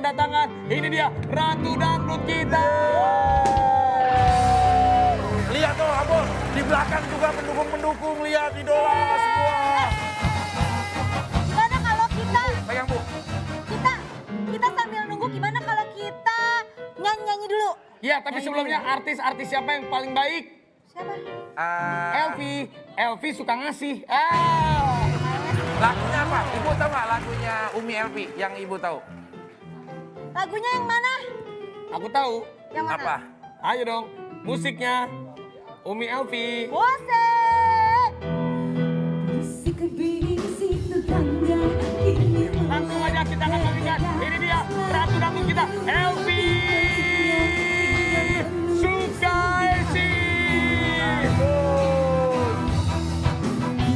kedatangan. Ini dia Ratu Dangdut kita. Lihat tuh Abos, di belakang juga pendukung-pendukung, lihat idola semua. Gimana kalau kita, Pegang Bu. kita sambil nunggu gimana kalau kita nyanyi-nyanyi dulu? Ya, tapi sebelumnya artis-artis siapa yang paling baik? Siapa? Elvi suka ngasih. Lagunya apa? Ibu tahu nggak lagunya Umi Elvi yang ibu tahu? Lagunya yang mana? Aku tahu. Yang mana? Apa? Ayo dong, musiknya Umi Elvi. Musik! Langsung aja kita akan mengingat. Ini dia Ratu Dangdut kita, Elvi Sukaisi.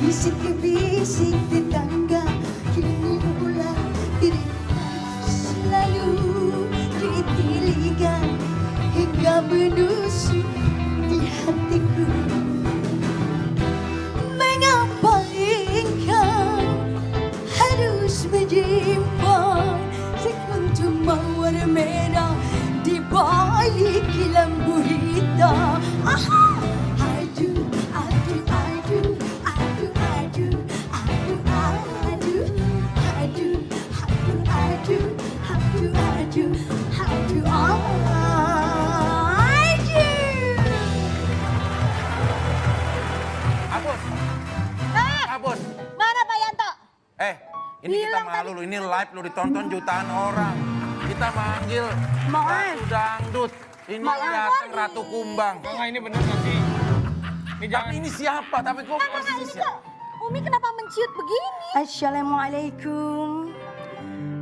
Bisik-bisik tetangga kini mulai dirimu selalu ditirikan hingga menusuk di hatiku. Mengapa engkau harus menyimpan sekuntum mawar merah di balik lembu hitam? Aha! Aduh, aduh, aduh, aduh, aduh, aduh, aduh, aduh, aduh, aduh, aduh, aduh, aduh. Abos, Abos. Mana Pak Yanto? Ini kita Bilang malu loh, ini live lo ditonton jutaan orang. Kita manggil Maaf. Ratu Dangdut. Ini datang Ratu Kumbang. Enggak, ini bener gak sih? Ini jangan. Tapi ini siapa? Tapi kok Ini persisnya? kok Umi kenapa menciut begini? Assalamualaikum.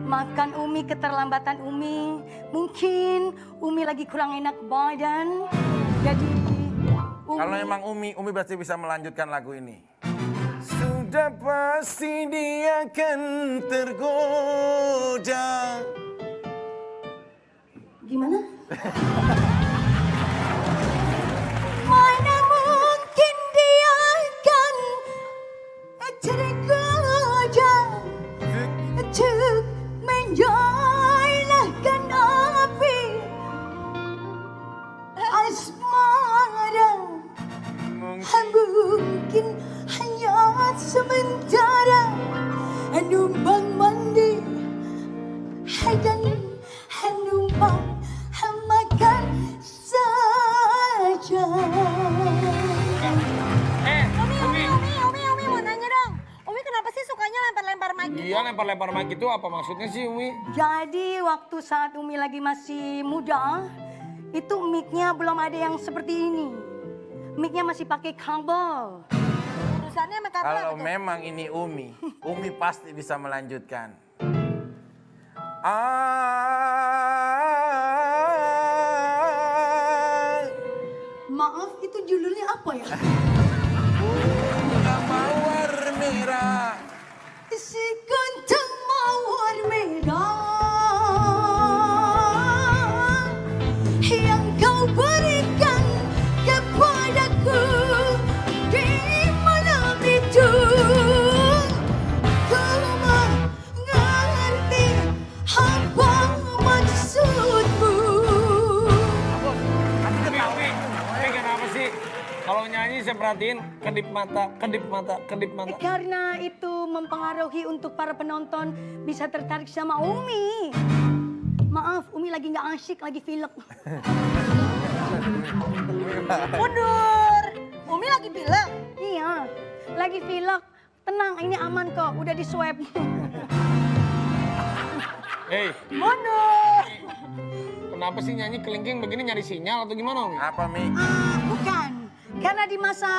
Makan Umi keterlambatan Umi. Mungkin Umi lagi kurang enak badan. Jadi Kalau emang Umi berarti bisa melanjutkan lagu ini. Sudah pasti dia akan tergoda. gimana? Mana mungkin dia akan tergoda untuk menjauhkan api asmara. Mungkin hanya sementara numpang mandi dan numpang makan saja. Umi mau nanya dong. Umi kenapa sih sukanya lempar-lempar mic? Iya, lempar-lempar mic itu apa maksudnya sih, Umi? Jadi waktu saat Umi lagi masih muda, itu mic-nya belum ada yang seperti ini. Mic-nya masih pakai kabel. Urusannya sama kabel Kalau apa tuh? memang ini Umi pasti bisa melanjutkan. Maaf, itu judulnya apa ya? Bunga mawar merah. Sekuntum mawar merah yang kau berikan kepadaku di malam itu. Ku mengerti apa maksudmu. Umi, kenapa sih? Kalau nyanyi saya perhatiin kedip mata, kedip mata, kedip mata. Karena itu mempengaruhi untuk para penonton bisa tertarik sama Umi. Maaf, Umi lagi nggak asyik, lagi pilek. Mundur. Umi lagi bilang. Iya, lagi pilek. Tenang, ini aman kok, udah di swab. Hei, Mundur. kenapa sih nyanyi kelingking begini, nyari sinyal atau gimana, Umi? Apa Mi? Bukan, karena di masa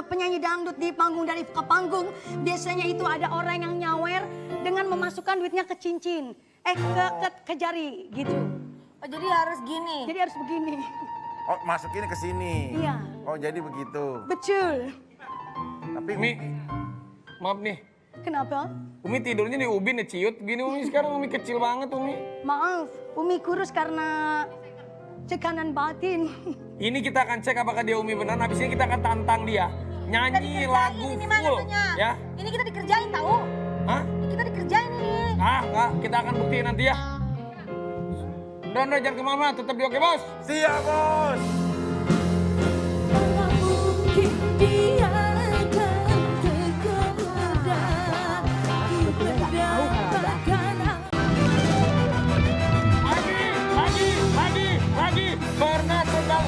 penyanyi dangdut di panggung dari ke panggung, biasanya itu ada orang yang nyawer dengan memasukkan duitnya ke cincin. Ke jari gitu. Oh, jadi harus gini. Jadi harus begini. Oh masukinnya ke sini. Iya. Oh jadi begitu. Betul. Tapi Umi, maaf nih. Kenapa? Umi tidurnya di ubin ya ciut. Gini Umi sekarang Umi kecil banget Umi. Maaf, Umi kurus karena tekanan batin. Ini kita akan cek apakah dia Umi benar. Habis ini kita akan tantang dia. Kita Nyanyi dikerjain lagu ini mah full. namanya. Ya. Ini kita dikerjain tahu. Hah? Kita dikerjain ini. Ah, enggak. Kita akan buktiin nanti ya. Dondra jangan kemana, tetap di Oke Bos. Siap, Bos. Mana mungkin dia akan tergoda Pagi, pernah sedang.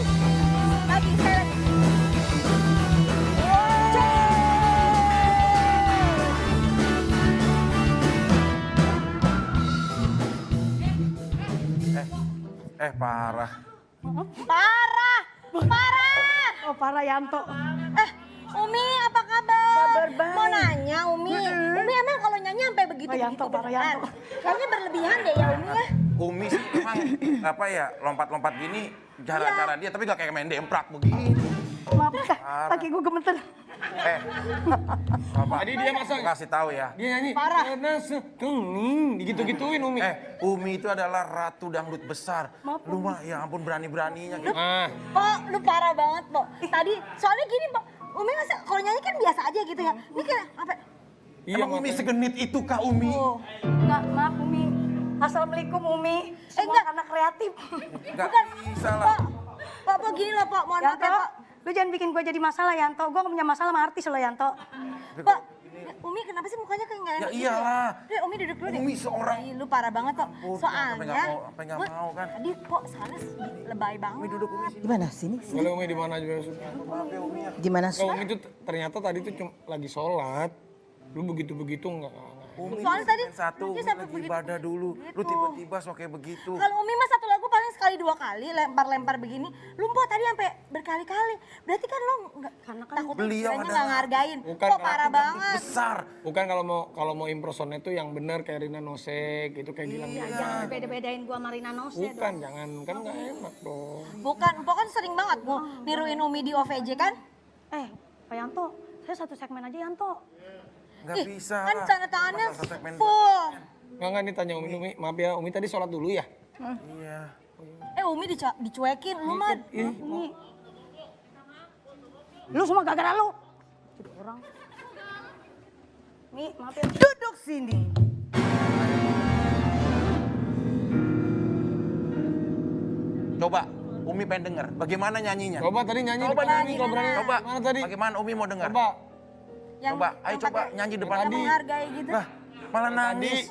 Lagi, saya lagi. Parah. Parah! Parah! Oh parah Yanto. Umi apa kabar? Kabar baik. Mau nanya Umi. Umi emang kalau nyanyi sampai begitu Pak Yanto, Pak Yanto. Kayaknya berlebihan deh ya Umi ya. Umi sih emang apa ya lompat-lompat gini cara-cara dia tapi gak kayak main demprak begini. Maaf kaki gue gemeter. Bapak, Tadi dia masang. kasih tahu ya. Dia nyanyi. Parah. Pernah sekening, digitu-gituin Umi. Umi itu adalah ratu dangdut besar. Lu mah ya ampun berani-beraninya gitu. Pok, lu parah banget Pok. Tadi soalnya gini Pok, Umi masa kalau nyanyi kan biasa aja gitu ya. Ini kayak apa? Iya, Emang Umi segenit itu kah Umi? Enggak, maaf Umi. Assalamualaikum Umi. Semua enggak. anak kreatif. Gak Bukan. bisa lah. Pok, gini loh Pok, mohon maaf Yanto, ya Pok. lu jangan bikin gue jadi masalah Yanto. Gue gak punya masalah sama artis lo Yanto. Pok, Umi kenapa sih mukanya kayak nggak enak Ya gitu iyalah. Deh, Umi duduk dulu deh. Umi seorang- Ih, lu parah banget Pok. Oh, Soalnya, apa nggak mau kan? Tadi Pok, soalnya lebay banget. Umi duduk Umi. Di mana? Sini, sini. Boleh Umi di mana juga suka. Di mana? Kalau Umi itu ternyata tadi tuh cuma lagi sholat. Lu begitu-begitu enggak. Umi Soalnya itu tadi satu dia Umi sampai lagi begitu. ibadah dulu. Lu Gitu. tiba-tiba sok kayak begitu. Kalau Umi mah satu lagu paling sekali 2 kali lempar-lempar begini. Lu Pok tadi sampai berkali-kali. Berarti kan lo nggak takut beliau istilahnya adalah- nggak ngargain. Bukan Pok parah banget. Besar. Bukan kalau mau impersonate itu yang benar kayak Rina Nose gitu kayak Gilang Ya, jangan beda-bedain gue sama Rina Nose Bukan, dong. jangan kan nggak enak dong. Bukan, Pok kan sering banget mau niruin Umi di OVJ kan? Pak Yanto, saya satu segmen aja Yanto. Nggak bisa Kan lah. tanda tangannya Masa segmen full. Nggak nih tanya Umi, maaf ya Umi tadi sholat dulu ya? Iya. Umi dicuekin, lu mah. Umi. Lu semua gara-gara lu. Jadi orang. Mi, maaf ya. Duduk sini. Coba Umi pengen denger bagaimana nyanyinya. Coba tadi nyanyi. Coba depan nyanyi. Umi, kalau berani. Coba. Mana tadi? Bagaimana Umi mau denger? Coba. Coba, ayo coba nyanyi depan Yang Umi. menghargai gitu. Lah, malah Tadi. nangis.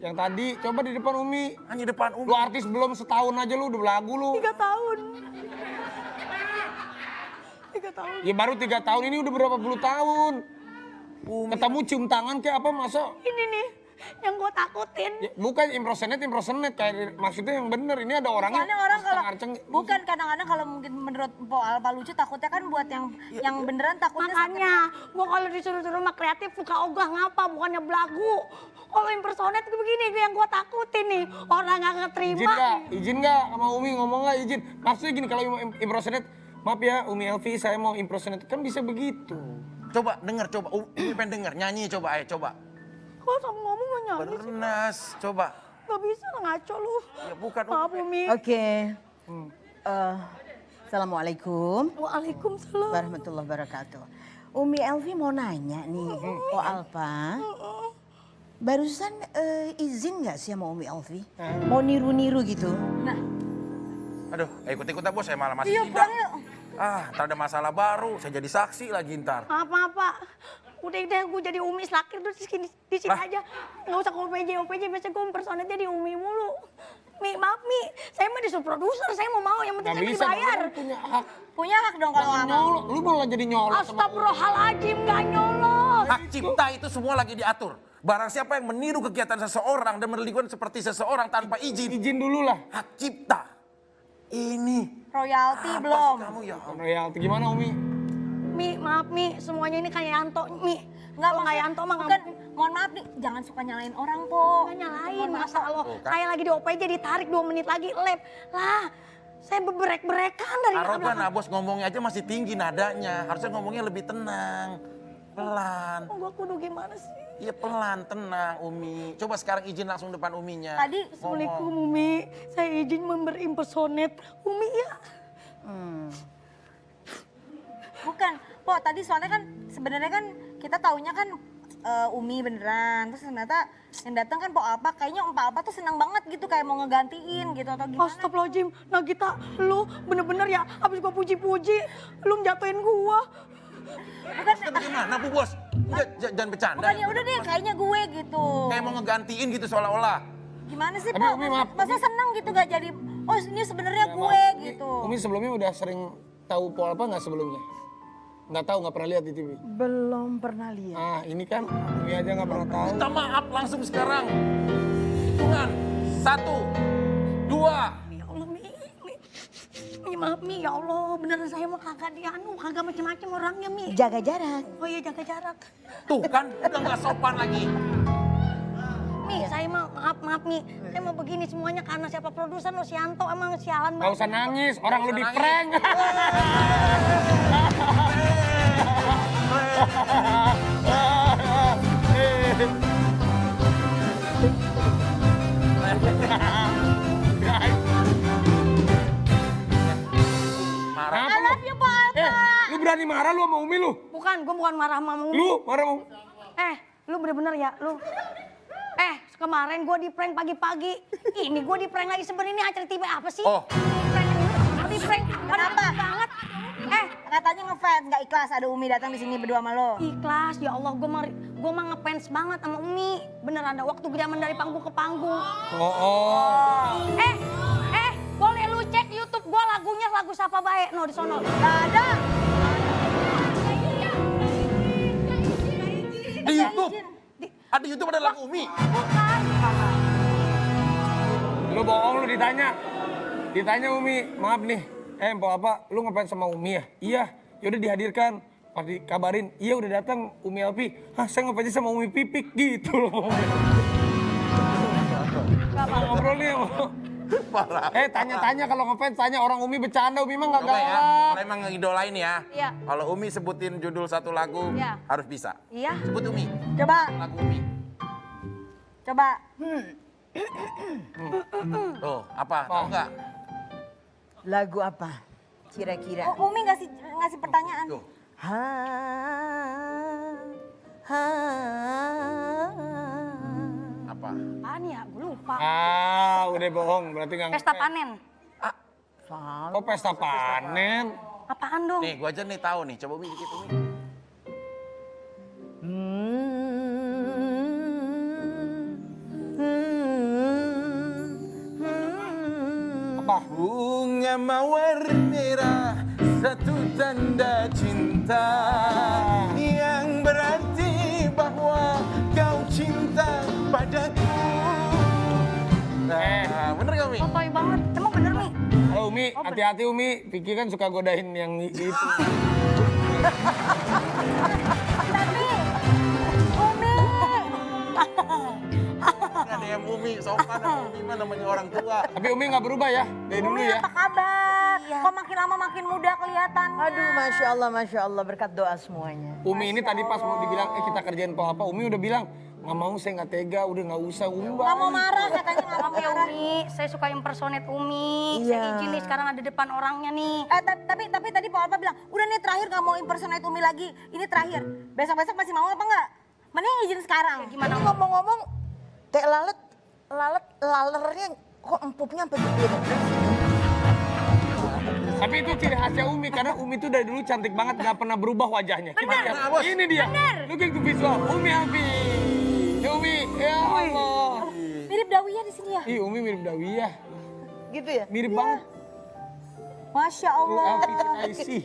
Yang tadi, coba di depan Umi. Nyanyi depan Umi. Lu artis belum setahun aja lu udah belagu lu. 3 tahun. 3 tahun. Ya baru 3 tahun, ini udah berapa puluh tahun. Ketemu cium tangan kayak apa masa? Ini nih yang gue takutin. Ya, bukan impersonate kayak maksudnya yang bener. Ini ada orangnya. Soalnya orang kalau setengah bukan kadang-kadang kalau mungkin menurut Po Alpa lucu takutnya kan buat yang beneran takutnya Makanya, gue kalau disuruh-suruh sama kreatif suka ogah ngapa, bukannya belagu. Kalau impersonate begini yang gue takutin nih, orang gak keterima. Izin nggak sama Umi ngomong nggak izin. Maksudnya gini kalau mau impersonate, maaf ya Umi Elvi saya mau impersonate kan bisa begitu. Coba denger, coba Umi pengen denger. Nyanyi coba, ayo coba. Kok sama ngomong gak nyanyi sih? Bernas, coba. Gak bisa ngaco lu. Ya bukan Maaf Umi. Oke. Assalamualaikum Waalaikumsalam. warahmatullahi wabarakatuh. Umi Elvi mau nanya nih, Po Alpa. Barusan izin nggak sih sama Umi Elvi? Mau niru-niru gitu? Aduh, ikut-ikut bos, saya malah masih Iya, sidang. pulang yuk. Ntar ada masalah baru, saya jadi saksi lagi ntar. Maaf Pak. Udah deh gue jadi Umi selakir terus di sini Lah. aja. Gak usah ke OPJ, biasa gue impersonate di Umi mulu. Mi, maaf Mi, saya mah disuruh produser, saya mau yang penting Nggak saya bisa, dibayar. kamu punya hak. Punya hak dong kalau nggak mau. Nyolot, lu malah jadi nyolot. sama Astagfirullahaladzim, gak nyolot. Hak cipta itu semua lagi diatur. Barang siapa yang meniru kegiatan seseorang dan melakukan seperti seseorang tanpa izin, izin dulu lah. hak cipta. Ini Royalti apa belum. sih kamu ya? ampun. Royalti gimana Umi? Mi, maaf Mi, semuanya ini kayak Yanto, Mi. Nggak Kalau nggak maksud- Yanto mah nggak bukan, mohon maaf nih, jangan suka nyalain orang Po. nggak nyalain. Masa lo, Tuh, kan. saya lagi di OPJ ditarik 2 menit lagi, lab. Lah, saya beberek-berekan dari Arogan, belakang. bos ngomongnya aja masih tinggi nadanya. Harusnya ngomongnya lebih tenang. Pelan. Oh, gua kudu gimana sih? Iya pelan, tenang Umi. Coba sekarang izin langsung depan Uminya. Tadi Assalamualaikum Umi, saya izin impersonate Umi ya. bukan, Po tadi soalnya kan sebenarnya kan kita taunya kan Umi beneran. Terus ternyata yang datang kan Po Alpa, kayaknya Om Alpa tuh seneng banget gitu kayak mau ngegantiin gitu atau gimana. Astagfirullahaladzim, Nagita, lu bener-bener ya abis gua puji-puji, lu jatuhin gua. Bukan, Gimana Bu Bos? Jangan bercanda. bukannya udah deh kayaknya gue gitu. Kayak mau ngegantiin gitu seolah-olah. Gimana sih Tapi Po? Umi, maaf. Masa seneng gitu gak jadi, oh ini sebenarnya gue gitu. Umi sebelumnya udah sering tahu Po Alpa nggak sebelumnya? Nggak tahu, nggak pernah lihat di TV. Belum pernah lihat. Ah, ini kan Umi aja nggak pernah tahu. Minta maaf langsung sekarang. Hitungan 1, 2. Ya Allah, Mi, maaf Mi, ya Allah, beneran saya mah kagak kagak macem-macem orangnya Mi. Jaga jarak. Oh iya, jaga jarak. Tuh kan udah nggak sopan lagi. Mi, saya mah maaf Mi, saya mau begini semuanya karena siapa produser lo, Sianto emang sialan Nggak banget. usah nangis, orang lu di nangis. prank. Marah. I love you Po Alpa. Lu berani marah lu sama Umi lu? Bukan, gue bukan marah sama Umi. Lu marah sama Lu bener-bener ya, lu. Kemarin gue di prank pagi-pagi. Ini gue di prank lagi, sebenarnya ini acara TV apa sih? Oh. Di prank. Kenapa? Banget. Katanya ngefans, gak ikhlas ada Umi datang di sini berdua sama lo. Ikhlas, ya Allah, gue mah ngefans banget sama Umi. Bener ada waktu zaman dari panggung ke panggung. Oh. Boleh lu cek YouTube gue lagunya lagu siapa baik, no di sono. Gak ada. Di YouTube. Ada YouTube ada lagu Umi. Bukan. Lu bohong lu ditanya. Ditanya Umi, maaf nih. Po apa? Lu ngefans sama Umi ya? Iya. Yaudah dihadirkan. Pas dikabarin, iya udah datang Umi Elvi. Hah, saya ngefans sama Umi Pipik gitu loh. Ngobrol nih Parah. tanya-tanya kalau ngefans, tanya orang Umi bercanda, Umi mah nggak Coba ya, galak. kalau emang ngidolain ya. Iya. Kalau Umi sebutin judul satu lagu, Iya. harus bisa. Iya. Sebut Umi. Coba, Lagu Umi. coba. Tuh, apa? Tahu nggak? Lagu apa? Kira-kira. Oh, Umi ngasih pertanyaan. Tuh. Ha, ha. Apa? Apaan ya? Gue lupa. Ah, udah bohong, berarti nggak Pesta ngefans. panen. Oh, pesta panen. Apaan dong? Nih, gua aja nih tahu nih. Coba Umi dikit Umi. Apa? Bunga mawar merah, satu tanda cinta yang berarti bahwa kau cinta padaku. Nah, bener gak Umi? Sotoy banget. Emang bener Mi? Halo Umi, hati-hati Umi. Vicky kan suka godain yang itu. Tapi, Umi. Ada yang Umi, sopan sama Umi mah namanya orang tua. Tapi Umi nggak berubah ya dari dulu Umi ya. apa kabar? Kok makin lama makin muda kelihatan? Aduh, Masya Allah, berkat doa semuanya. Umi ini tadi pas mau dibilang, kita kerjain apa, Umi udah bilang, nggak mau, saya nggak tega, udah nggak usah. Umi Gak mau marah katanya, gak mau Maaf ya marah. Umi, saya suka impersonate Umi. Saya Iya. izin nih sekarang ada depan orangnya nih. Tapi tadi Pak Alpa bilang, udah nih terakhir gak mau impersonate Umi lagi. Ini terakhir. Besok-besok masih mau apa enggak? Mending izin sekarang. Gimana? Tapi ngomong-ngomong, teh lalernya kok empupnya sampai gede. Tapi itu ciri khasnya Umi, karena Umi tuh dari dulu cantik banget, nggak pernah berubah wajahnya. Kita lihat, Bos. ini dia, looking to visual, Umi Alfi. Ya Umi, ya Allah. Mirip Dawiyah di sini ya? Ih, Umi mirip Dawiyah, Gitu ya? mirip banget. Masya Umi Allah. Alfi Kekaisi.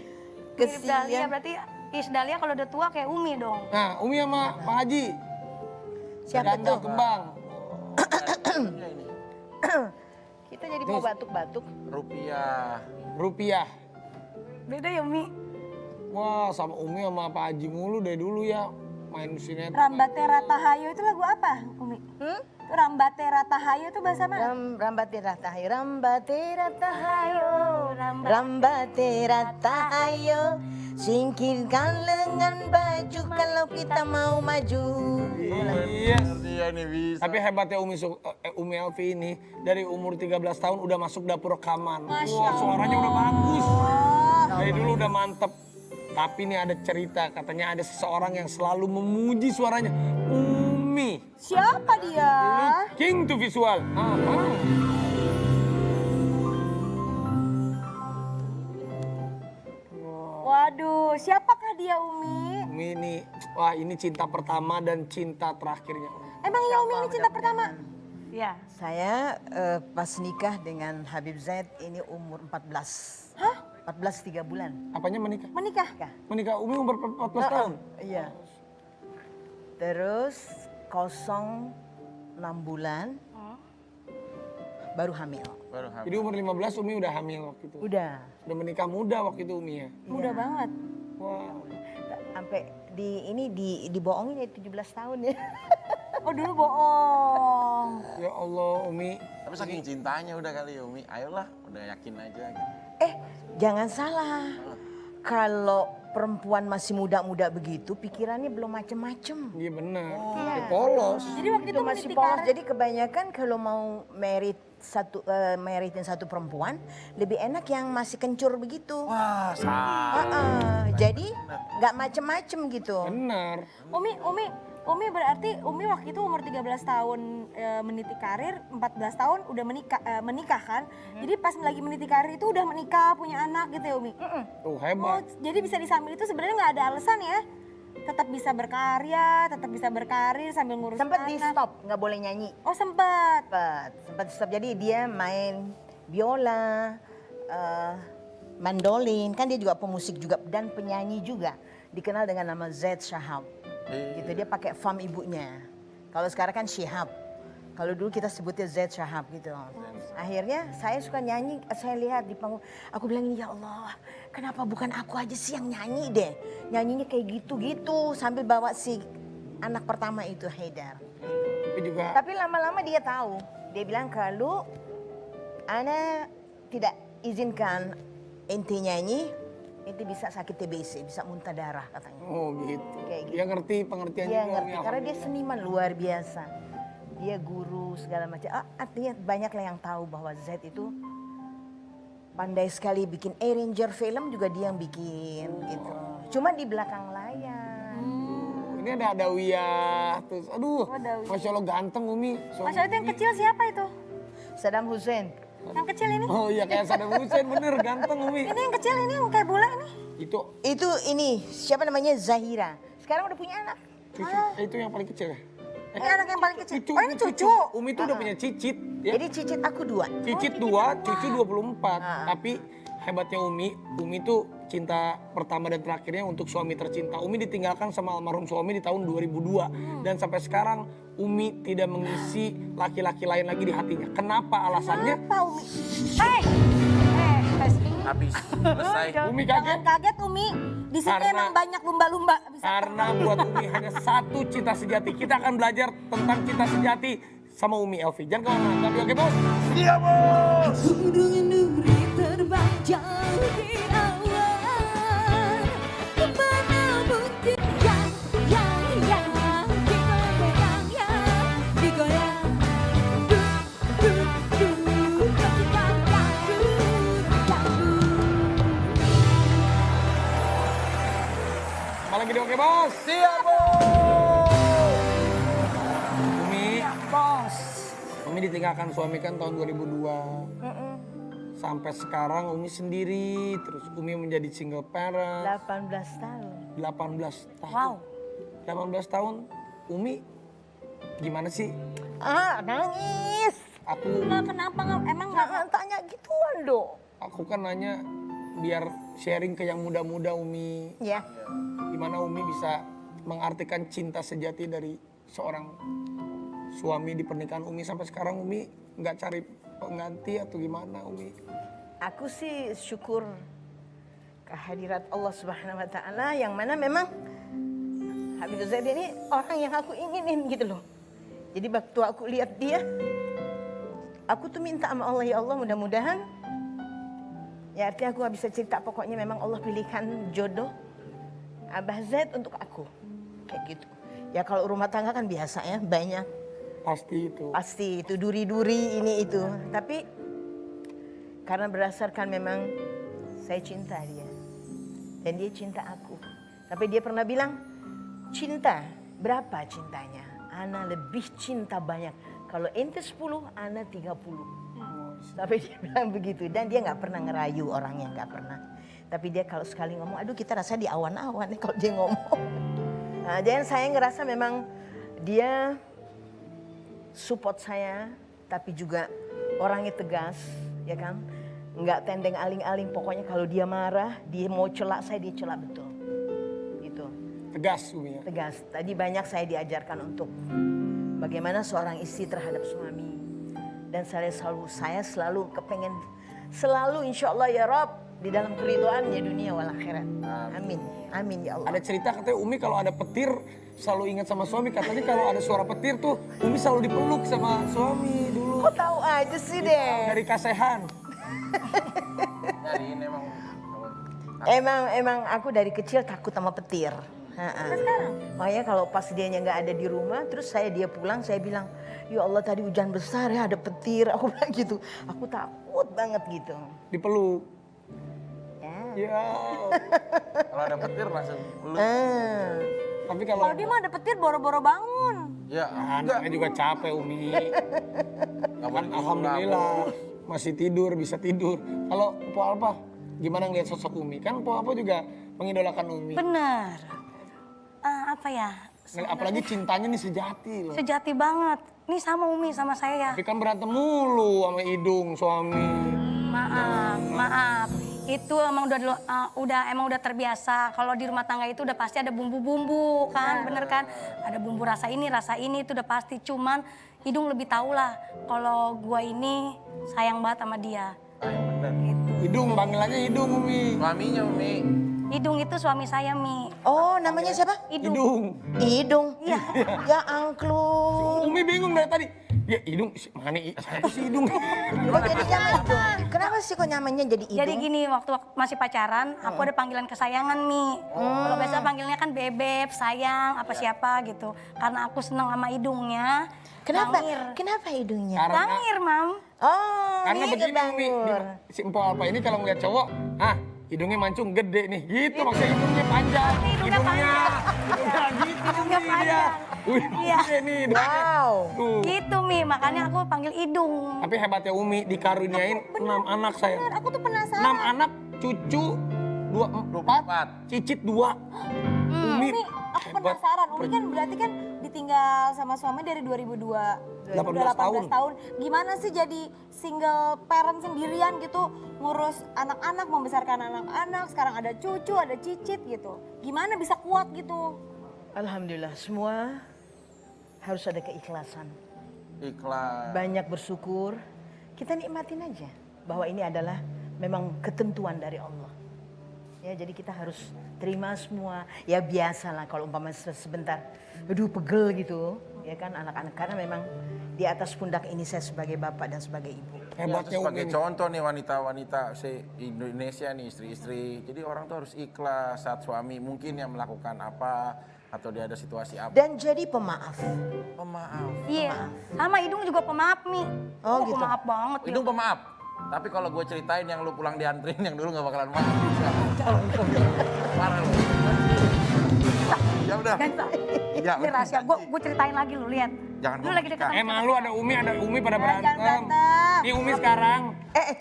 Mirip Dahlia Kesian. berarti Is Dahlia kalau udah tua kayak Umi dong. Nah, Umi sama Pak Haji. Siapa Ganda tuh? kembang. Kita jadi mau batuk-batuk. Rupiah. Beda ya Umi? Wah, sama Umi sama Pak Haji mulu dari dulu ya. Main sinetron. Rambate Ratahayo itu lagu apa, Umi? Itu Rambate Ratahayo itu bahasa mana? Rambate ratahayo, rambate ratahayo, rambate ratahayo. Singkirkan lengan baju kalau kita mau maju. Iya. Dia nih bisa. Tapi hebatnya Umi Elvi ini, dari umur 13 tahun udah masuk dapur rekaman. Wah, suaranya udah bagus. Dari dulu udah mantep. Tapi nih ada cerita, katanya ada seseorang yang selalu memuji suaranya. Umi. Siapa dia? King to visual. Waduh, siapakah dia Umi? Umi ini, wah ini cinta pertama dan cinta terakhirnya. Emang ya Umi ini cinta pertama? Ya. Saya pas nikah dengan Habib Zaid ini umur 14. Hah? 14 3 bulan. Apanya menikah? Menikah? Menikah Umi umur 14 tahun. Iya. Terus kosong 6 bulan. Baru hamil. Baru hamil. Jadi umur 15 Umi udah hamil waktu itu. Udah. Udah menikah muda waktu itu Umi ya. Mudah banget. Wah. Sampai dibohongin ya 17 tahun ya. Oh dulu bohong. Ya Allah Umi. Tapi saking cintanya udah kali ya Umi. Ayolah, udah yakin aja gitu. Jangan salah. Kalau perempuan masih muda-muda begitu, pikirannya belum macem-macem. Iya benar. Ya, polos. Jadi waktu itu Masih meniti polos. karir. Jadi kebanyakan kalau mau meritin satu perempuan, lebih enak yang masih kencur begitu. Wah, salah. Jadi nggak macem-macem gitu. Benar. Umi berarti Umi waktu itu umur 13 tahun meniti karir, 14 tahun udah menikah kan. Jadi pas lagi meniti karir itu udah menikah, punya anak gitu ya Umi. Tuh Oh, hebat. jadi bisa disambil itu sebenarnya nggak ada alasan ya. Tetap bisa berkarya, tetap bisa berkarir sambil ngurus Sempat anak. di stop, nggak boleh nyanyi. Oh sempat. Sempat stop. Jadi dia main biola, mandolin, kan dia juga pemusik juga dan penyanyi juga. Dikenal dengan nama Zaid Shahab. Gitu dia pakai fam ibunya. Kalau sekarang kan Shihab. Kalau dulu kita sebutnya Zaid Shahab gitu. Akhirnya saya suka nyanyi, saya lihat di panggung. Aku bilang ya Allah, kenapa bukan aku aja sih yang nyanyi deh. Nyanyinya kayak gitu-gitu sambil bawa si anak pertama itu Haidar. Tapi juga Tapi lama-lama dia tahu. Dia bilang kalau Ana tidak izinkan ente nyanyi, ente bisa sakit TBC, bisa muntah darah katanya. oh gitu. Kayak gitu. Dia ngerti pengertian Dia juga, ngerti Umi, karena dia alhamdulillah. seniman luar biasa. Dia guru segala macam. Artinya banyak lah yang tahu bahwa Zaid itu pandai sekali bikin arranger film juga dia yang bikin gitu. Cuma di belakang layar. Ini ada Adawiyah terus. Aduh, Adawiyah. Masya Allah ganteng Umi. Suami Mas itu yang Umi. kecil siapa itu? Saddam Hussein. Yang kecil ini? Oh iya kayak Saddam Hussein bener ganteng Umi. Ini yang kecil ini yang kayak bola ini? Itu Itu ini siapa namanya Zahira. Sekarang udah punya anak. cucu, itu yang paling kecil ya? Ini anak yang paling kecil. Oh ini cucu. Umi tuh udah punya cicit. Ya. Jadi cicit aku 2. Cicit 2, cucu 24. Tapi hebatnya Umi tuh cinta pertama dan terakhirnya untuk suami tercinta. Umi ditinggalkan sama almarhum suami di tahun 2002. Dan sampai sekarang Umi tidak mengisi laki-laki lain lagi di hatinya. Kenapa alasannya? Apa Umi? Habis selesai. Umi Jangan kaget kaget Umi. Di sini Karena- emang banyak lumba-lumba. Bisa. karena buat Umi hanya satu cinta sejati. Kita akan belajar tentang cinta sejati sama Umi Elvi. Jangan kemana-mana. Tapi oke bos. Iya bos. Gunung duri terbang jauh di awan, kemana bukti yang digoyang, ketika dangdut. Malam video oke bos. Siap bos. Umi ditinggalkan suami kan tahun 2002. Sampai sekarang Umi sendiri, terus Umi menjadi single parent. 18 tahun. 18 tahun. Wow. 18 tahun Umi gimana sih? Nangis. Aku Kenapa nggak? Emang nggak? Jangan tanya gituan dong. aku kan nanya biar sharing ke yang muda-muda Umi. Ya. Gimana Umi bisa mengartikan cinta sejati dari seorang suami di pernikahan Umi sampai sekarang Umi nggak cari pengganti atau gimana Umi? Aku sih syukur kehadirat Allah Subhanahu wa taala yang mana memang Habib Zaid ini orang yang aku inginin gitu loh. Jadi waktu aku lihat dia, aku tuh minta sama Allah, ya Allah mudah-mudahan, ya artinya aku gak bisa cerita, pokoknya memang Allah pilihkan jodoh Abah Zaid untuk aku. Kayak gitu. Ya kalau rumah tangga kan biasa ya, banyak. Pasti itu. Pasti itu duri-duri ini itu. Tapi karena berdasarkan memang saya cinta dia. Dan dia cinta aku. Sampai dia pernah bilang, cinta, berapa cintanya? Ana lebih cinta banyak. Kalau ente 10, Ana 30. Tapi dia bilang begitu. Dan dia nggak pernah ngerayu orangnya, nggak pernah. Tapi dia kalau sekali ngomong, aduh kita rasa di awan-awan nih kalau dia ngomong. Nah, dan saya ngerasa memang dia support saya, tapi juga orangnya tegas, ya kan? Nggak tendeng aling-aling, pokoknya kalau dia marah, dia mau celak saya, dia celak betul. Gitu. Tegas Umi ya. Tegas. Tadi banyak saya diajarkan untuk bagaimana seorang istri terhadap suami. Dan saya selalu kepengen, selalu insya Allah ya Rob, di dalam keriduannya dunia wal akhirat. Amin. Amin ya Allah. Ada cerita katanya Umi kalau ada petir selalu ingat sama suami. Katanya kalau ada suara petir tuh Umi selalu dipeluk sama suami dulu. Kok tahu aja sih deh. Dari kasehan. Dari ini Emang aku dari kecil takut sama petir. Makanya kalau pas dianya nggak ada di rumah, terus dia pulang, saya bilang, ya Allah tadi hujan besar ya, ada petir. Aku bilang gitu, aku takut banget gitu. Dipeluk. Ya. Ya. kalau ada petir langsung peluk. Tapi kalau Kalau dia mah ada petir boro-boro bangun. Ya, anaknya juga capek Umi. Nggak boleh Kan alhamdulillah masih tidur, bisa tidur. Kalau Po Alpa gimana ngeliat sosok Umi? Kan Po Alpa juga mengidolakan Umi. Bener. Apa ya? Apalagi cintanya nih sejati loh. Sejati banget. Nih sama Umi, sama saya. Tapi kan berantem mulu sama Idung suami. Maaf. Itu emang udah terbiasa. Kalau di rumah tangga itu udah pasti ada bumbu-bumbu kan, bener kan? Ada bumbu rasa ini itu udah pasti. Cuman Idung lebih tahu lah kalau gua ini sayang banget sama dia. Idung, panggilannya Idung Umi. Suaminya Umi. Idung itu suami saya, Mi. Oh namanya siapa? Idung. Idung. Iya. Ya angklung. Umi bingung dari tadi. Ya Idung, mana siapa sih Idung? Kok jadi nama Idung? Kenapa sih kok namanya jadi Idung? Jadi gini, waktu masih pacaran, aku ada panggilan kesayangan, Mi. Kalau biasa panggilnya kan bebek, sayang, apa siapa gitu. Karena aku seneng sama hidungnya. Kenapa? Tangir. Kenapa hidungnya? Karena- Tangir, Mam. Oh, Karena ini begini Umi, kebangur. si Empo Alpa ini kalau ngeliat cowok, hidungnya mancung gede nih, gitu maksudnya hidungnya panjang. Hidungnya panjang. Hidungnya gitu Hidungnya Umi dia. panjang. Wih, Iya. gede nih hidungnya. Wow. Tuh. Gitu, Mi. Makanya aku panggil Idung. Tapi hebatnya Umi dikaruniain 6 anak saya. Bener, aku tuh penasaran. 6 anak, cucu 24, cicit 2. Umi Umi, aku penasaran. Umi kan berarti kan ditinggal sama suami dari 2002. 18 Udah 18 tahun. Gimana sih jadi single parent sendirian gitu, ngurus anak-anak, membesarkan anak-anak, sekarang ada cucu, ada cicit gitu. Gimana bisa kuat gitu? Alhamdulillah semua harus ada keikhlasan. Ikhlas. Banyak bersyukur. Kita nikmatin aja bahwa ini adalah memang ketentuan dari Allah. Ya, jadi kita harus terima semua. Ya biasalah kalau umpama sebentar, aduh pegel gitu, ya kan anak-anak, karena memang di atas pundak ini saya sebagai bapak dan sebagai ibu. hebatnya Umi Sebagai nih. contoh nih wanita-wanita Indonesia nih istri-istri. Jadi orang tuh harus ikhlas saat suami mungkin yang melakukan apa atau dia ada situasi apa. Dan jadi pemaaf. Pemaaf. Iya. Sama Idung juga pemaaf, Mi. Oh, gitu. Pemaaf banget. Itu pemaaf. Tapi kalau gue ceritain yang lu pulang dianterin yang dulu gak bakalan maaf. Parah lu. Ya udah. Ya, Ini rahasia. Gue ceritain lagi lu, lihat. Jangan Lu lagi dekat. Malu ada Umi pada Jangan berantem. berantem. Nih Umi sekarang,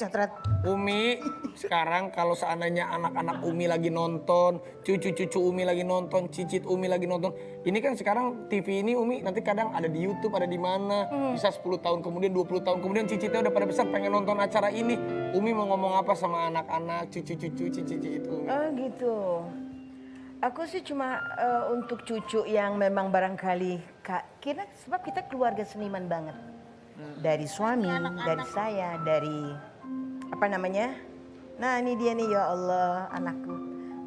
Cotret. Umi sekarang kalau seandainya anak-anak Umi lagi nonton, cucu-cucu Umi lagi nonton, cicit Umi lagi nonton. Ini kan sekarang TV ini Umi nanti kadang ada di YouTube, ada di mana. Bisa 10 tahun kemudian, 20 tahun kemudian cicitnya udah pada besar pengen nonton acara ini. Umi mau ngomong apa sama anak-anak, cucu-cucu, cicit Umi? Oh gitu. Aku sih cuma untuk cucu yang memang barangkali sebab kita keluarga seniman banget. Dari suami, dari saya, dari apa namanya? Nah ini dia nih ya Allah anakku,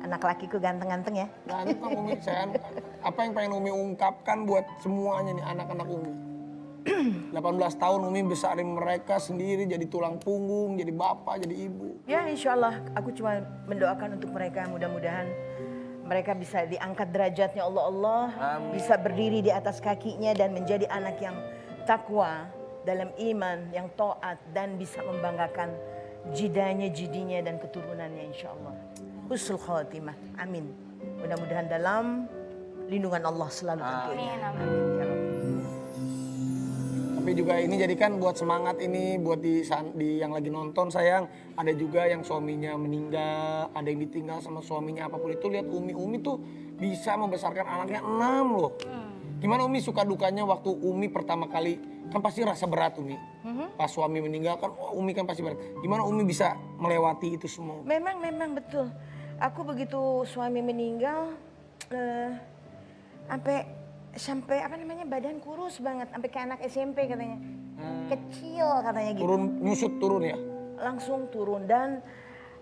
anak lakiku ganteng-ganteng ya. Ganteng Umi, saya apa yang pengen Umi ungkapkan buat semuanya nih anak-anak Umi? 18 tahun Umi besarin mereka sendiri jadi tulang punggung, jadi bapak, jadi ibu. Ya insya Allah aku cuma mendoakan untuk mereka mudah-mudahan mereka bisa diangkat derajatnya Allah, bisa berdiri di atas kakinya dan menjadi anak yang takwa dalam iman, yang taat dan bisa membanggakan jidinya dan keturunannya insya Allah. Husnul khatimah, amin. Mudah-mudahan dalam lindungan Allah selalu tentunya. Amin. Ya Rabbi. Tapi juga ini jadikan buat semangat ini buat di yang lagi nonton sayang. Ada juga yang suaminya meninggal, ada yang ditinggal sama suaminya apapun itu. Lihat Umi tuh bisa membesarkan anaknya 6 loh. Gimana Umi suka dukanya waktu Umi pertama kali, kan pasti rasa berat Umi. Pas suami meninggal kan Umi kan pasti berat. Gimana Umi bisa melewati itu semua? Memang betul. Aku begitu suami meninggal, sampai apa namanya badan kurus banget, sampai kayak anak SMP katanya, kecil katanya gitu. Nyusut turun ya? Langsung turun. Dan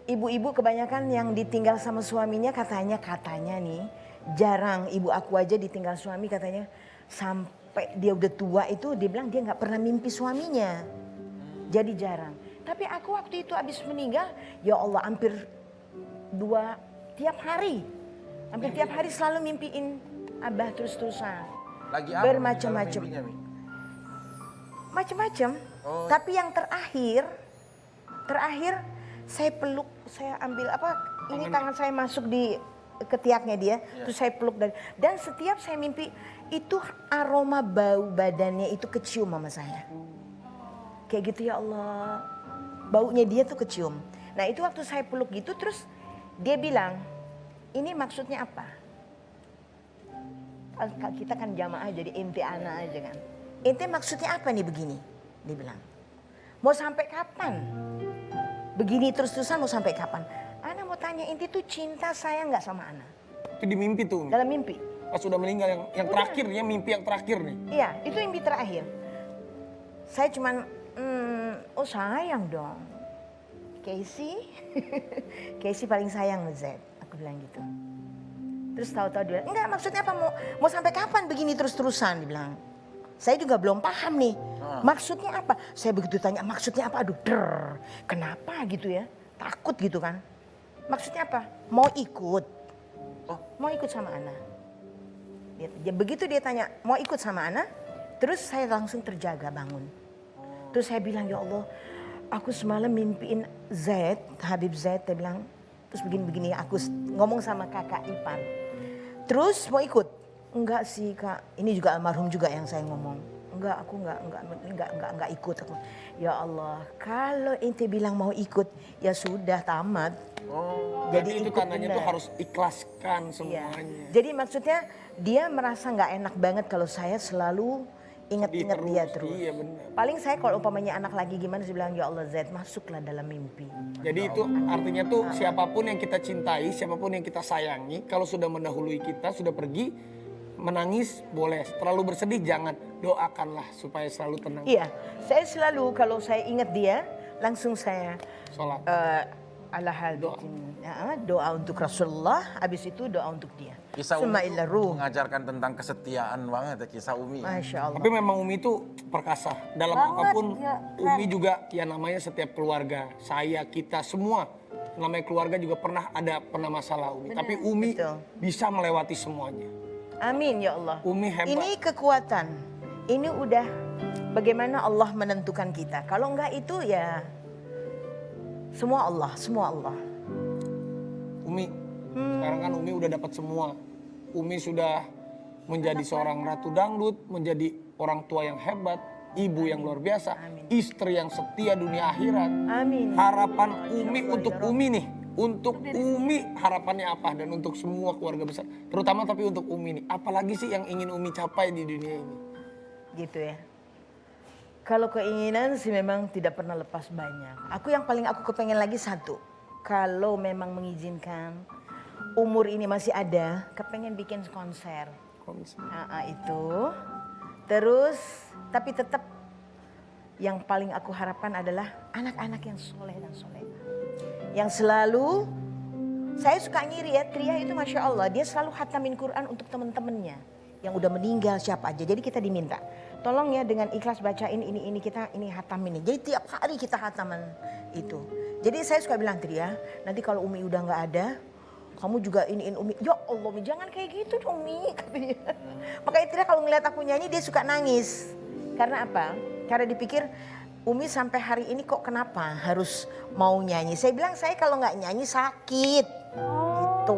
ibu-ibu kebanyakan yang ditinggal sama suaminya katanya nih jarang. Ibu aku aja ditinggal suami katanya sampai dia udah tua itu dia bilang dia nggak pernah mimpi suaminya. Jadi jarang. Tapi aku waktu itu habis meninggal, ya Allah hampir tiap hari selalu mimpiin Abah terus-terusan. Lagi apa? Bermacam-macam. Macam-macam. Oh. Tapi yang terakhir saya peluk, saya ambil ini tangan saya masuk di ketiaknya dia, terus saya peluk dan setiap saya mimpi itu aroma bau badannya itu kecium sama saya. Kayak gitu ya Allah. Baunya dia tuh kecium. Nah, itu waktu saya peluk gitu terus dia bilang, "Ini maksudnya apa?" Kita kan jamaah jadi ente ana aja kan. "Ente maksudnya apa nih begini?" Dia bilang. "Mau sampai kapan? Begini terus-terusan mau sampai kapan?" Ana mau tanya, ente tuh cinta sayang nggak sama Ana? Itu di mimpi tuh Umi. Dalam mimpi. Pas sudah meninggal yang terakhir ya, mimpi yang terakhir nih. Iya, itu mimpi terakhir. Saya cuman, oh sayang dong. Casey paling sayang Z. Aku bilang gitu. Terus tahu-tahu dia, enggak maksudnya apa, mau sampai kapan begini terus-terusan, dia bilang. Saya juga belum paham nih, maksudnya apa. Saya begitu tanya, maksudnya apa, aduh kenapa gitu ya, takut gitu kan. Maksudnya apa, mau ikut, mau ikut sama Ana. Begitu dia tanya, mau ikut sama Ana, terus saya langsung terjaga bangun. Terus saya bilang, ya Allah, aku semalam mimpiin Habib Z, dia bilang, terus begini-begini, aku ngomong sama kakak Ipan. Terus mau ikut? Enggak sih kak, ini juga almarhum juga yang saya ngomong. Enggak, aku enggak ikut aku. Ya Allah, kalau ente bilang mau ikut, ya sudah tamat. Jadi itu tandanya tuh harus ikhlaskan semuanya. Iya. Jadi maksudnya dia merasa nggak enak banget kalau saya selalu ingat-ingat dia terus. Iya benar. Paling saya kalau umpamanya anak lagi gimana, saya bilang ya Allah Z masuklah dalam mimpi. Jadi itu artinya tuh siapapun yang kita cintai, siapapun yang kita sayangi, kalau sudah mendahului kita, sudah pergi, menangis boleh, terlalu bersedih jangan, doakanlah supaya selalu tenang. Iya, saya selalu kalau saya ingat dia, langsung saya Sholat. ala hal doa untuk Rasulullah, habis itu doa untuk dia. Kisah Umi itu mengajarkan tentang kesetiaan banget ya, kisah Umi. Masya Allah. Tapi memang Umi itu perkasa. Dalam apapun, Umi juga ya namanya setiap keluarga. Saya, kita, semua. Namanya keluarga juga pernah masalah Umi. Tapi Umi bisa melewati semuanya. Amin ya Allah. Umi hebat. Ini kekuatan. Ini udah bagaimana Allah menentukan kita. Kalau enggak itu ya semua Allah. Umi, sekarang kan Umi udah dapat semua. Umi sudah menjadi seorang ratu dangdut, menjadi orang tua yang hebat, ibu yang luar biasa, istri yang setia dunia akhirat. Amin. Harapan Umi untuk Umi nih, untuk Umi harapannya apa dan untuk semua keluarga besar, terutama tapi untuk Umi nih, apalagi sih yang ingin Umi capai di dunia ini? Gitu ya. Kalau keinginan sih memang tidak pernah lepas banyak. Yang paling aku kepengen lagi satu. Kalau memang mengizinkan, umur ini masih ada, kepengen bikin konser. Itu. Terus, tapi tetap yang paling aku harapkan adalah anak-anak yang soleh dan soleh. Yang selalu, saya suka ngiri ya, Tria itu Masya Allah, dia selalu khatamin Quran untuk teman-temannya. Yang udah meninggal siapa aja, jadi kita diminta. Tolong ya dengan ikhlas bacain ini kita ini hatam ini. Jadi tiap hari kita hataman itu. Jadi saya suka bilang Tria, nanti kalau Umi udah nggak ada, kamu juga iniin Umi. Ya Allah Umi jangan kayak gitu dong Umi katanya. Makanya Tria kalau ngeliat aku nyanyi dia suka nangis. Karena apa? Karena dipikir Umi sampai hari ini kok kenapa harus mau nyanyi? Saya bilang saya kalau nggak nyanyi sakit. Itu.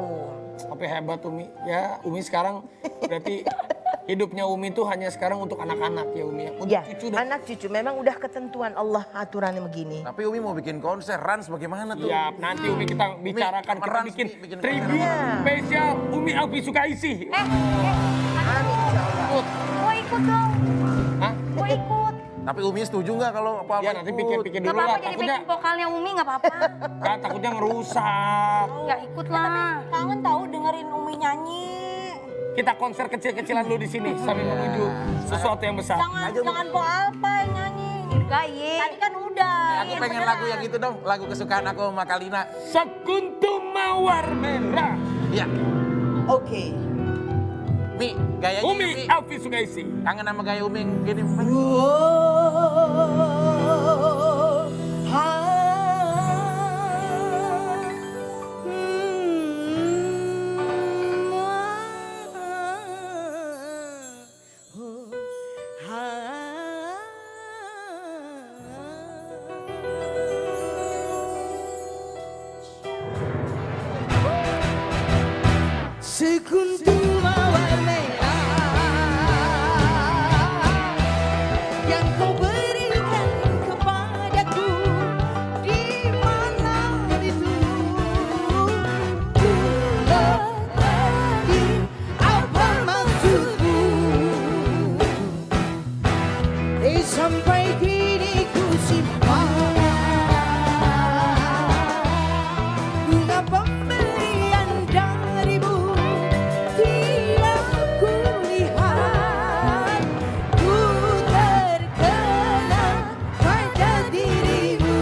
Tapi hebat Umi. Ya Umi sekarang berarti hidupnya Umi tuh hanya sekarang untuk anak-anak ya Umi. Untuk Ya, cucu dan anak cucu memang udah ketentuan Allah aturannya begini. Tapi Umi mau bikin konser, Rans bagaimana tuh? ya nanti Umi kita bicarakan, kita Rans, bikin Mi, bikin tribute konser. spesial Umi Alfi Sukaisi. Amin insyaallah. Mau ikut dong, Hah? mau ikut. Tapi Umi setuju nggak kalau apa-apa Ya nanti ikut? pikir-pikir Gak dulu lah. apa-apa jadi Takutnya, backing vokalnya Umi gak apa-apa. takutnya ngerusak. Ya ikut lah. Kangen tahu dengerin Umi nyanyi. Kita konser kecil-kecilan dulu di sini sambil menuju sesuatu yang besar. Jangan Po Alpa yang nyanyi. Gaye. Tadi kan udah. Aku pengen lagu yang itu dong, lagu kesukaan aku sama Kalina. Sekuntum mawar merah. Iya, Oke. Mi, gayanya Umi Mi. Alfi Sukaisi. Kangen sama gaya Umi yang gini. Sekuntum mawar merah yang kau berikan kepadaku di malam itu. Ku mengerti apa maksudmu, sampai kini ku simpan bunga pemberian darimu. Bila ku lihat, ku terkena pada dirimu.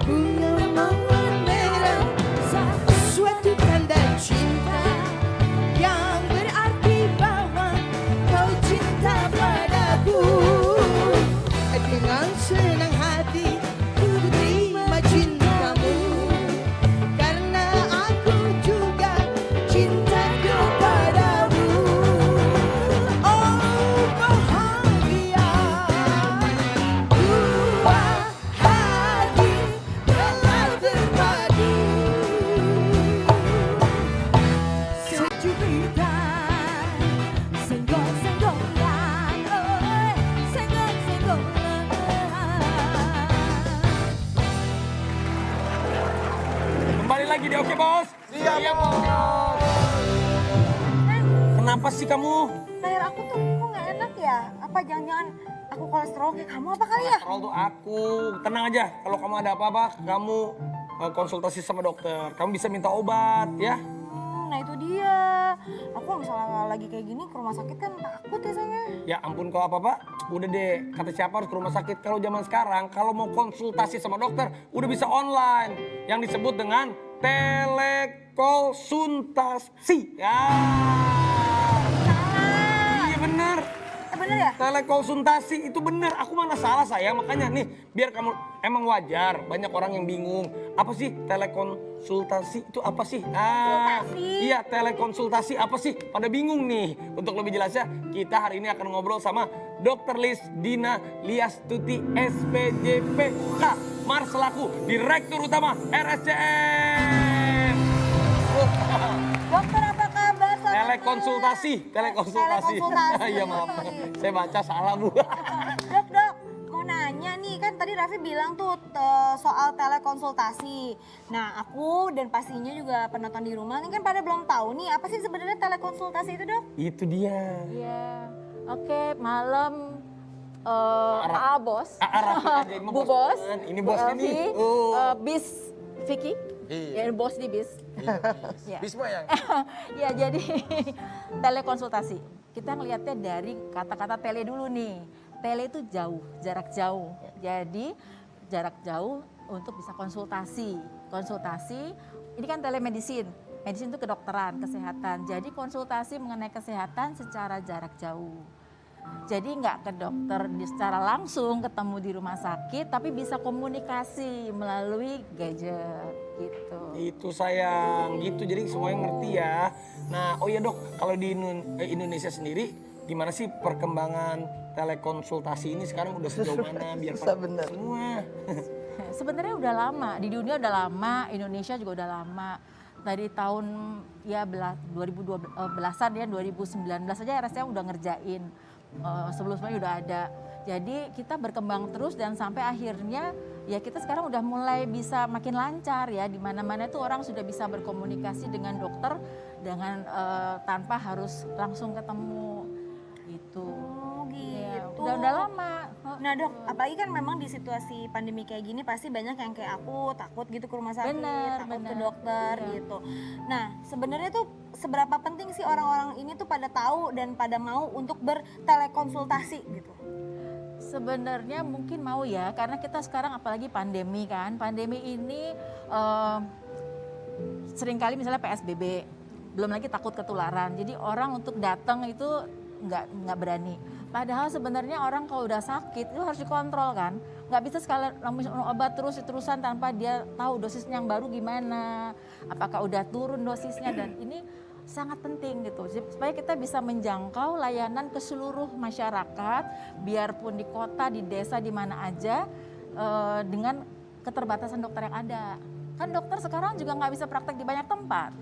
Bunga mawar merah, suatu tanda cinta yang berarti bahwa kau cinta padaku. Dengan senang hati ku terima cintamu, karena aku juga cinta kepadamu. Oh bahagia, dua hati telah berpadu. Sejubitan senggol-senggolan, oh senggol-senggolan. Kembali lagi di Oke Bos. Siap Bos. Kenapa sih kamu? Leher aku tuh kok nggak enak ya? Apa jangan-jangan aku kolesterol kayak kamu apa kali ya? Kolesterol tuh aku. Tenang aja, kalau kamu ada apa-apa, kamu konsultasi sama dokter. Kamu bisa minta obat ya. Nah itu dia. Aku misalnya lagi kayak gini ke rumah sakit kan takut ya sayangnya. Ya ampun kalau apa-apa, udah deh. Kata siapa harus ke rumah sakit. Kalau zaman sekarang, kalau mau konsultasi sama dokter, udah bisa online. Yang disebut dengan telekonsultasi. Ya. Iya bener. Bener ya? Telekonsultasi itu bener, aku mana salah sayang. Makanya nih, biar kamu, emang wajar banyak orang yang bingung. Apa sih telekonsultasi itu apa sih? Konsultasi. Iya telekonsultasi apa sih? Pada bingung nih. Untuk lebih jelasnya, kita hari ini akan ngobrol sama Dr. Lis Dina Liastuti SPJPK Mars selaku Direktur Utama RSCM. Dokter apa kabar? Telekonsultasi. Telekonsultasi. Iya maaf, saya baca salah Bu. Dok, mau nanya nih, kan tadi Raffi bilang tuh soal telekonsultasi. Nah, aku dan pastinya juga penonton di rumah ini kan pada belum tahu nih, apa sih sebenarnya telekonsultasi itu, Dok? Itu dia. Iya, oke malam Ara- Bos, Raffi aja, ini mah Bu bos Bos, beneran. Ini bosnya Raffi, nih. Oh. Bis Vicky, Iya. ya bos di bis. Iya. Bisma yang Ya jadi telekonsultasi, kita ngelihatnya dari kata-kata tele dulu nih. Tele itu jauh, jarak jauh. Jadi jarak jauh untuk bisa konsultasi. Ini kan telemedicine. Medicine itu kedokteran, kesehatan. Jadi konsultasi mengenai kesehatan secara jarak jauh. Jadi nggak ke dokter secara langsung ketemu di rumah sakit, tapi bisa komunikasi melalui gadget gitu. Itu sayang, gitu. Jadi semuanya ngerti ya. Nah, oh ya dok, kalau di Indonesia sendiri, gimana sih perkembangan telekonsultasi ini sekarang udah sejauh mana? Biar Susah pada bener. semua. Sebenarnya udah lama, di dunia udah lama, Indonesia juga udah lama. Dari tahun ya 2012-an ya, 2019 aja RSCM udah ngerjain. Sebelumnya udah ada. Jadi kita berkembang terus dan sampai akhirnya ya kita sekarang udah mulai bisa makin lancar ya, di mana-mana itu orang sudah bisa berkomunikasi dengan dokter dengan tanpa harus langsung ketemu gitu. Oh Ya, gitu. udah lama. Nah dok, apalagi kan memang di situasi pandemi kayak gini pasti banyak yang kayak aku takut gitu ke rumah sakit, takut ke Bener. dokter Iya. gitu. Nah sebenarnya tuh seberapa penting sih orang-orang ini tuh pada tahu dan pada mau untuk bertelekonsultasi gitu? Sebenarnya mungkin mau ya, karena kita sekarang apalagi pandemi kan. Pandemi ini seringkali misalnya PSBB, belum lagi takut ketularan. Jadi orang untuk datang itu nggak berani. Padahal sebenarnya orang kalau udah sakit itu harus dikontrol kan. Nggak bisa sekali minum obat terus-terusan tanpa dia tahu dosisnya yang baru gimana. Apakah udah turun dosisnya, dan ini sangat penting gitu. Supaya kita bisa menjangkau layanan ke seluruh masyarakat, biarpun di kota, di desa, di mana aja, dengan keterbatasan dokter yang ada. Kan dokter sekarang juga nggak bisa praktek di banyak tempat.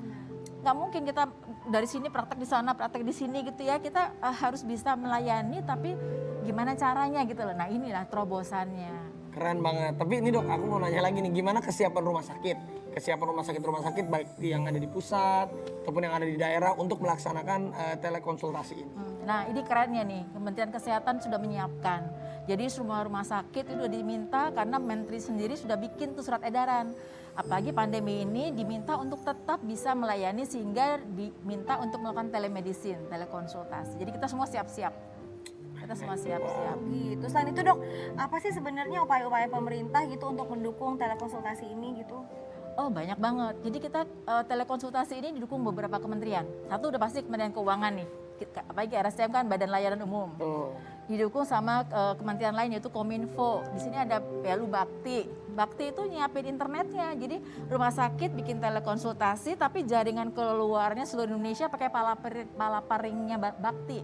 Nggak mungkin kita dari sini praktek di sana, praktek di sini gitu ya. Kita harus bisa melayani, tapi gimana caranya gitu loh. Nah inilah terobosannya. Keren banget. Tapi ini dok, aku mau nanya lagi nih, gimana kesiapan rumah sakit? Kesiapan rumah sakit baik yang ada di pusat ataupun yang ada di daerah untuk melaksanakan telekonsultasi ini. Nah ini kerennya nih, Kementerian Kesehatan sudah menyiapkan. Jadi semua rumah sakit itu sudah diminta karena Menteri sendiri sudah bikin tuh surat edaran. Apalagi pandemi ini diminta untuk tetap bisa melayani sehingga diminta untuk melakukan telemedicine, telekonsultasi. Jadi kita semua siap-siap. Kita semua siap-siap. Gitu. Selain itu dok, apa sih sebenarnya upaya-upaya pemerintah gitu untuk mendukung telekonsultasi ini gitu? Oh banyak banget. Jadi kita telekonsultasi ini didukung beberapa kementerian. Satu udah pasti Kementerian Keuangan nih. Apalagi RSCM kan Badan Layanan Umum. Didukung sama kementerian lain yaitu Kominfo. Di sini ada PLU Bakti. Bakti itu nyiapin internetnya. Jadi rumah sakit bikin telekonsultasi tapi jaringan keluarnya seluruh Indonesia pakai palaparingnya Bakti.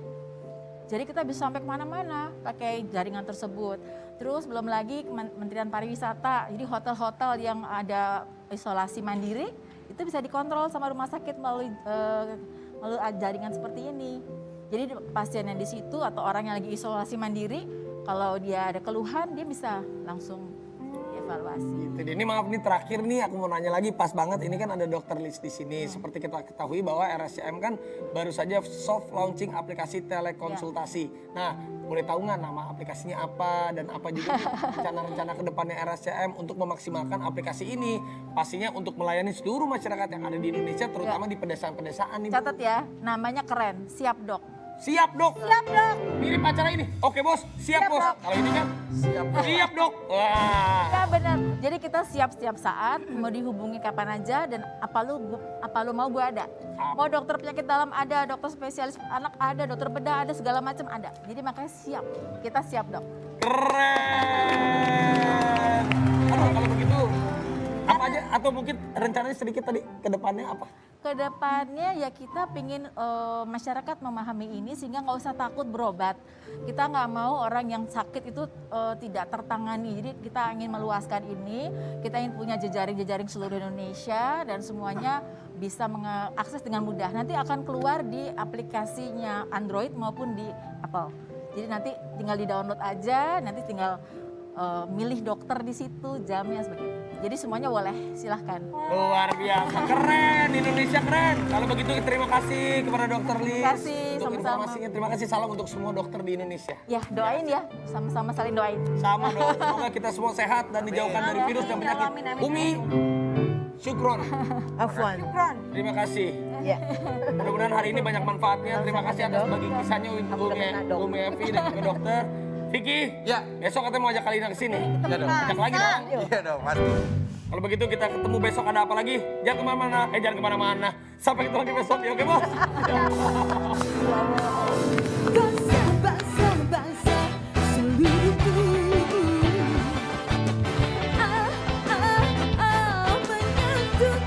Jadi kita bisa sampai kemana-mana pakai jaringan tersebut. Terus belum lagi Kementerian Pariwisata. Jadi hotel-hotel yang ada isolasi mandiri itu bisa dikontrol sama rumah sakit melalui jaringan seperti ini. Jadi pasien yang di situ atau orang yang lagi isolasi mandiri, kalau dia ada keluhan dia bisa langsung dievaluasi. Gitu. Ini maaf nih terakhir nih aku mau nanya lagi, pas banget ini kan ada Dokter Liz di sini. Seperti kita ketahui bahwa RSCM kan baru saja soft launching aplikasi telekonsultasi. Nah, boleh tahu nggak nama aplikasinya apa dan apa juga nih rencana-rencana ke depannya RSCM untuk memaksimalkan aplikasi ini? Pastinya untuk melayani seluruh masyarakat yang ada di Indonesia, terutama di pedesaan-pedesaan nih. Bu. Catat ya, namanya keren, Siap Dok. Siap dok. Siap dok. Mirip acara ini. Oke bos, siap bos. Kalau ini kan siap dok. Wah. Ya benar. Jadi kita siap setiap saat, mau dihubungi kapan aja dan apa lu mau gue ada. Mau dokter penyakit dalam ada, dokter spesialis anak ada, dokter bedah ada, segala macam ada. Jadi makanya siap. Kita siap dok. Keren. Aduh kalau begitu apa aja atau mungkin rencananya sedikit tadi ke depannya apa? Kedepannya ya kita pingin masyarakat memahami ini sehingga nggak usah takut berobat. Kita nggak mau orang yang sakit itu tidak tertangani. Jadi kita ingin meluaskan ini, kita ingin punya jejaring-jejaring seluruh Indonesia dan semuanya bisa mengakses dengan mudah. Nanti akan keluar di aplikasinya Android maupun di Apple. Jadi nanti tinggal di-download aja, nanti tinggal milih dokter di situ, jamnya sebagainya. Jadi semuanya boleh, silahkan. Luar biasa, keren, Indonesia keren. Kalau begitu terima kasih kepada Dokter Liz. Terima kasih, untuk sama-sama. informasinya. Terima kasih, salam untuk semua dokter di Indonesia. Ya doain ya, sama-sama saling doain. Sama dong, semoga kita semua sehat dan dijauhkan dari virus dan penyakit. Amin, amin, Umi, syukron. Afwan. Syukron. Terima kasih. Ya. Mudah-mudahan hari ini banyak manfaatnya. Terima kasih atas bagi kisahnya Umi Evi dan juga dokter. Vicky, Ya. besok katanya mau ajak Kalina ke sini. Iya dong. Ajak lagi dong. Iya dong, pasti. Kalau begitu kita ketemu besok ada apa lagi? Jangan kemana-mana. Jangan kemana-mana. Sampai ketemu lagi besok ya, oke bos?